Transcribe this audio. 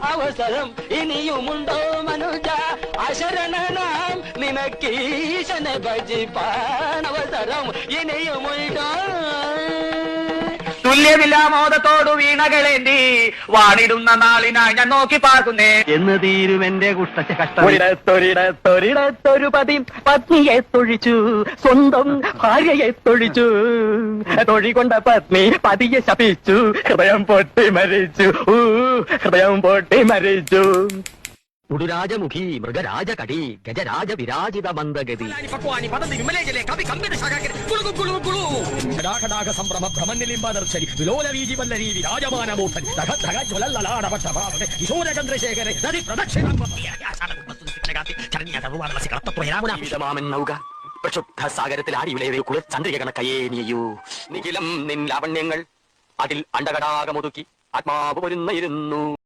അവസരം ഇനിയുമുണ്ടോ മനുജ അശരണനാം നിനക്കീശനെ ഭജിപ്പാൻ അവസരം ഇനിയുമുണ്ടോ തുല്യമില്ലാമോദത്തോടു വീണകളേന്തി വാണിടുന്ന നാളിനായി ഞാൻ നോക്കി പാർക്കുന്നേ എന്ന് തീരും എന്റെ കഷ്ടൊരിടത്തൊരിടത്തൊരിടത്തൊരു പത്നിയെ തൊഴിച്ചു സ്വന്തം ഭാര്യയെ തൊഴിച്ചു തൊഴികൊണ്ട പത്നി പതിയെ ശപിച്ചു ഹൃദയം പൊട്ടി മരിച്ചു ഉടുരാജമുഖി മൃഗരാജകടി ഗജരാജ വിരാജിത മന്ദഗതി പ്രക്ഷുബ്ധ സാഗരത്തിൽ ആടിവിളയെ കുളിർ ചന്ദ്രിക കണക്കയേ നീയൂ നിഖിലം നിൻ ലാവണ്യങ്ങൾ അതിൽ അണ്ടകടാകമൊതുക്കി ആത്മാവ് പൊരുന്നയിരുന്നു.